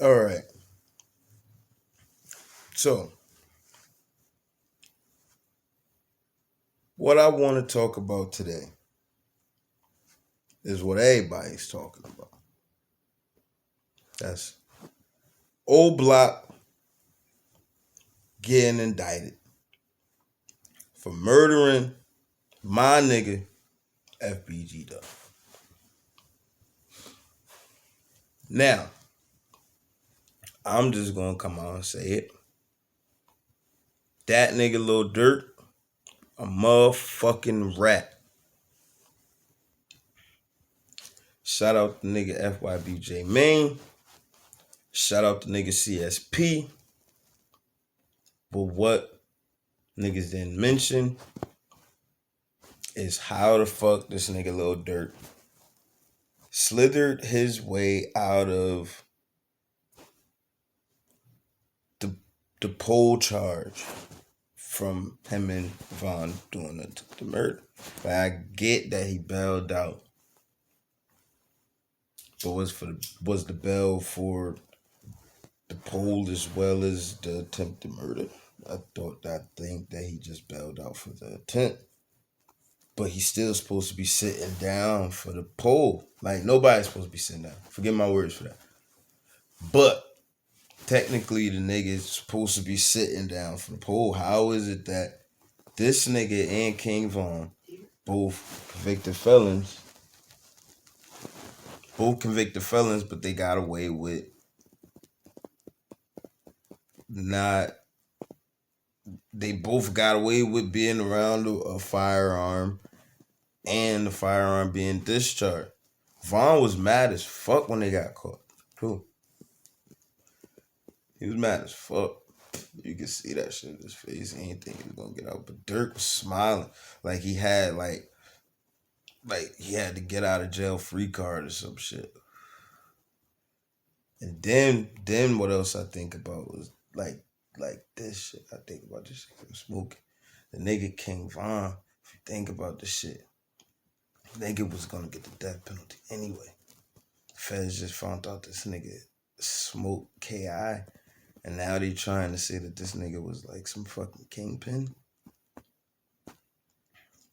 All right. So, what I want to talk about today is what everybody's talking about. That's old block getting indicted for murdering my nigga FBG Duck. Now, I'm just gonna come out and say it. That nigga Lil Durk, a motherfucking rat. Shout out the nigga FYBJ Main. Shout out the nigga CSP. But what niggas didn't mention is how the fuck this nigga Lil Durk slithered his way out of the the poll charge from him and Von doing the murder. But I get that he bailed out, but was the bail for the poll as well as the attempted murder? I think that he just bailed out for the attempt. But he's still supposed to be sitting down for the poll. Like, nobody's supposed to be sitting down. Forget my words for that. But technically, the nigga is supposed to be sitting down for the poll. How is it that this nigga and King Von, both convicted felons, but they got away with not, they both got away with being around a firearm and the firearm being discharged. Vaughn was mad as fuck when they got caught. Cool. He was mad as fuck. You can see that shit in his face. He didn't think he was gonna get out. But Durk was smiling. Like he had he had to get out of jail free card or some shit. And then what else I think about was like this shit. I think about this shit from smoking. The nigga King Von, if you think about this shit, nigga was gonna get the death penalty anyway. Feds just found out this nigga smoked KI, and now they trying to say that this nigga was like some fucking kingpin.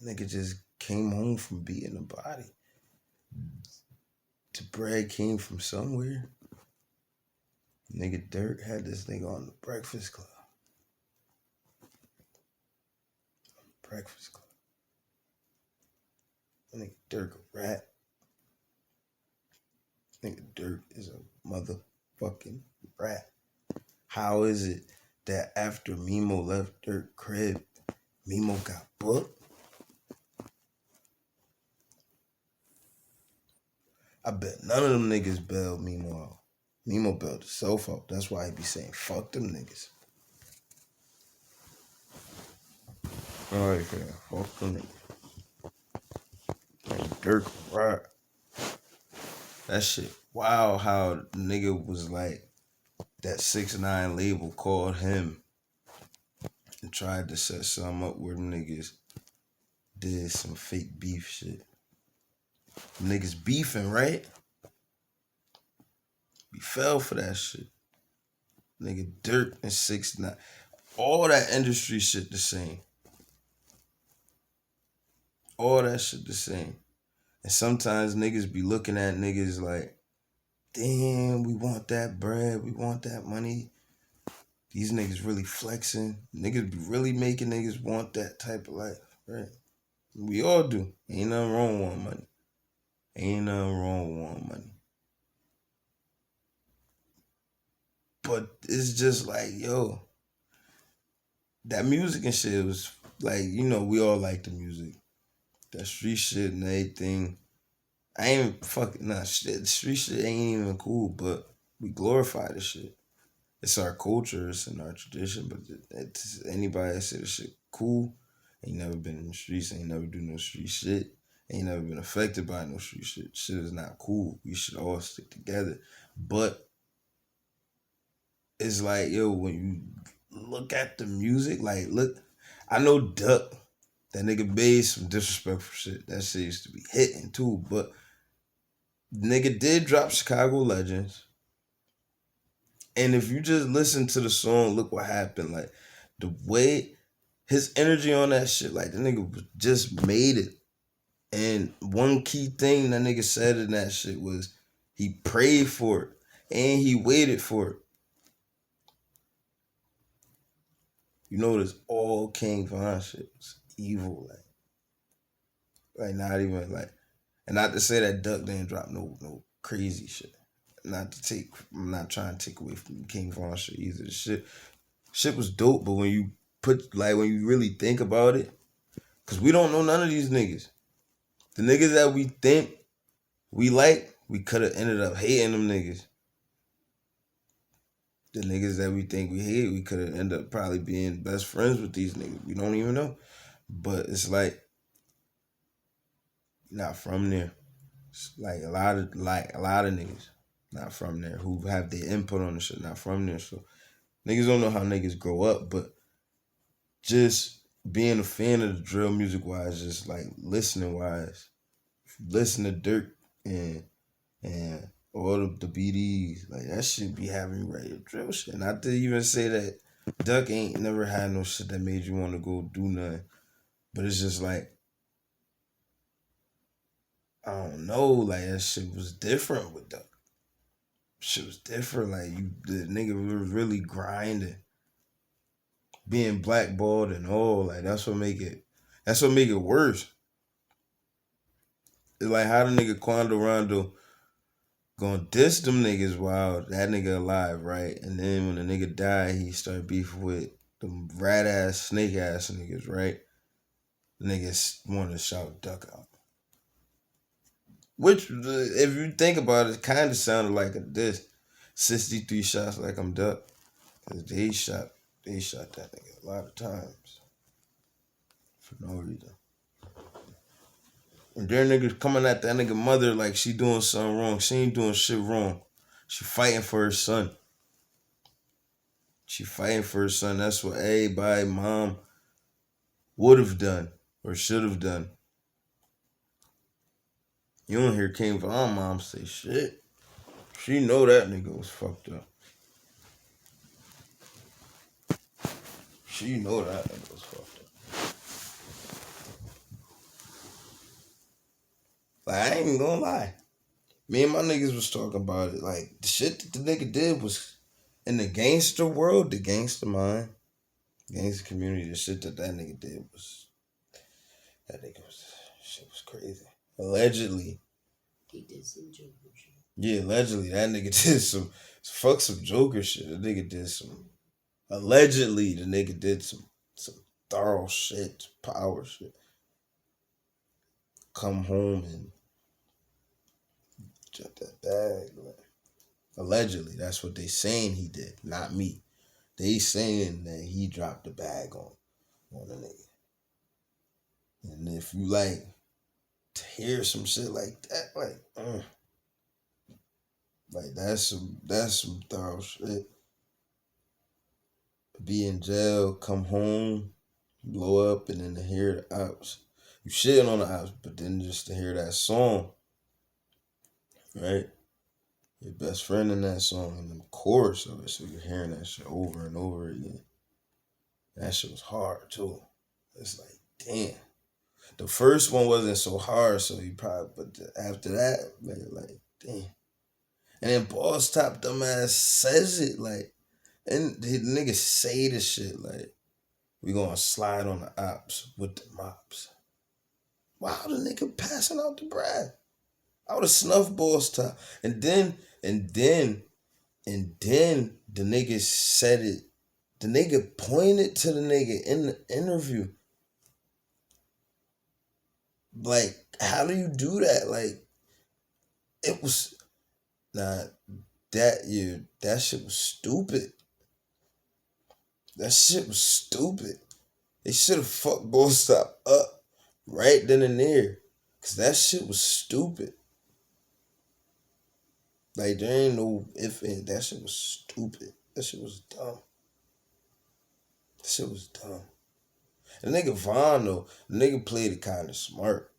Nigga just came home from beating a body. The bread came from somewhere. Nigga Durk had this nigga on the Breakfast Club. Breakfast Club. Nigga Durk a rat. Nigga Durk is a motherfucking rat. How is it that after Mimo left Durk crib, Mimo got booked? I bet none of them niggas bailed Mimo out. Mimo bailed himself out. That's why he be saying, fuck them niggas. Alright, fam. Fuck them niggas. Like Durk, right? That shit. Wow, how the nigga was like, that 6ix9ine label called him and tried to set something up where them niggas did some fake beef shit. Niggas beefing, right? We fell for that shit. Nigga Durk and 6ix9ine. All that industry shit the same. All that shit the same. And sometimes niggas be looking at niggas like, damn, we want that bread, we want that money. These niggas really flexing. Niggas be really making niggas want that type of life, right? We all do. Ain't nothing wrong with wanting money. Ain't nothing wrong with wanting money. But it's just like, yo, that music and shit was like, we all like the music. That street shit and everything. I ain't fucking, shit. Street shit ain't even cool, but we glorify the shit. It's our culture, it's in our tradition, but it's anybody that say the shit cool, ain't never been in the streets, ain't never do no street shit, ain't never been affected by no street shit. Shit is not cool. We should all stick together. But it's like, yo, when you look at the music, like, look, I know Duck, that nigga made some disrespectful shit. That shit used to be hitting too, but nigga did drop Chicago Legends. And if you just listen to the song, look what happened. Like the way his energy on that shit, like the nigga just made it. And one key thing that nigga said in that shit was he prayed for it and he waited for it. You know this all King Von shit was evil, like not even like, and not to say that Duck didn't drop no crazy shit. Not to take, I'm not trying to take away from King Von shit either. The shit was dope, but when you when you really think about it, cause we don't know none of these niggas. The niggas that we think we like, we could have ended up hating them niggas. The niggas that we think we hate, we could have ended up probably being best friends with these niggas. We don't even know. But it's like not from there. It's like a lot of niggas not from there who have their input on the shit, not from there. So niggas don't know how niggas grow up, but just being a fan of the drill music wise, just like listening wise, listen to Durk and all the BDs, like that shit be having you ready to drill shit. Not to even say that Duck ain't never had no shit that made you want to go do nothing, but it's just like I don't know, like that shit was different with Duck. Shit was different. Like the nigga was really grinding, being blackballed and all. Like That's what make it worse. It's like how the nigga Quando Rondo gonna diss them niggas while that nigga alive, right? And then when the nigga died, he started beefing with them rat ass, snake ass niggas, right? Niggas want to shout Duck out. Which, if you think about it, kind of sounded like a diss. 63 shots like I'm Duck. Cause they shot that nigga a lot of times for no reason. And their niggas coming at that nigga mother like she doing something wrong. She ain't doing shit wrong. She fighting for her son. She fighting for her son. That's what everybody mom would have done or should have done. You don't hear King Von mom say shit. She know that nigga was fucked up. She know that nigga was fucked up. Like, I ain't gonna lie. Me and my niggas was talking about it. Like, the shit that the nigga did was in the gangster world, the gangster mind, gangster community, the shit that nigga did was, that nigga was, shit was crazy. Allegedly. He did some Joker shit. Yeah, allegedly, that nigga did some Joker shit. The nigga did some, allegedly, the nigga did some thorough shit, power shit. Come home and jet that bag. Like, allegedly, that's what they saying he did, not me. They saying that he dropped the bag on the nigga. And if you like to hear some shit like that, like that's some thorough shit. Be in jail, come home, blow up, and then to hear the ops. You shitting on the ops, but then just to hear that song, right? Your best friend in that song and the chorus of it, so you're hearing that shit over and over again. That shit was hard too. It's like, damn. The first one wasn't so hard, so you probably, but after that, man, like, damn. And then Boss Top dumbass says it like, and the nigga say the shit like, we gonna slide on the ops with the mops. Wow, the nigga passing out the bread. I would have snuffed Boss Top. And then the nigga said it. The nigga pointed to the nigga in the interview. Like, how do you do that? Like, it was that shit was stupid. That shit was stupid. They should have fucked Boss Top up right then and there. Cause that shit was stupid. Like, there ain't no if and that shit was stupid. That shit was dumb. That shit was dumb. The nigga Von though, the nigga played it kinda smart.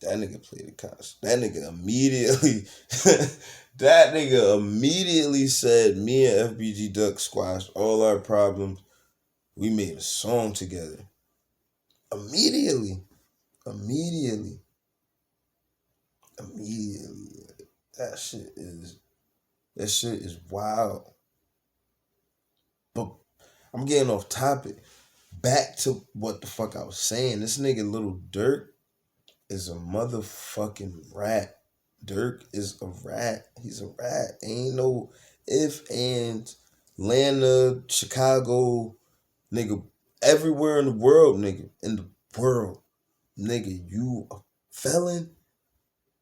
That nigga played it kinda, that nigga immediately That nigga immediately said, "Me and FBG Duck squashed all our problems. We made a song together." Immediately, immediately, immediately. That shit is that shit is wild. But I'm getting off topic. Back to what the fuck I was saying. This nigga Little Durk is a motherfucking rat. Durk is a rat. He's a rat. Ain't no if, ands. Atlanta, Chicago, nigga, everywhere in the world, nigga. In the world. Nigga, you a felon?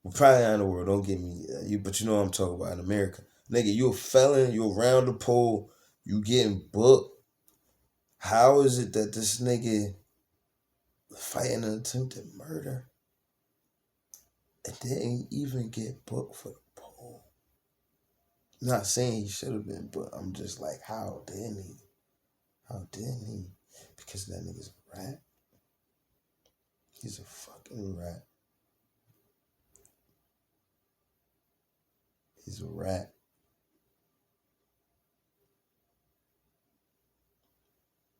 Well, probably not in the world, don't get me you, but you know what I'm talking about in America. Nigga, you a felon, you around the pole, you getting booked. How is it that this nigga fighting an attempted murder and didn't even get booked for the poll? Not saying he should have been, but I'm just like, how didn't he? How didn't he? Because that nigga's a rat. He's a fucking rat. He's a rat.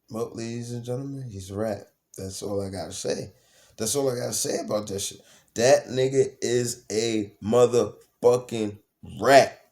Well, ladies and gentlemen, he's a rat. That's all I gotta say. That's all I gotta say about that shit. That nigga is a motherfucking rat.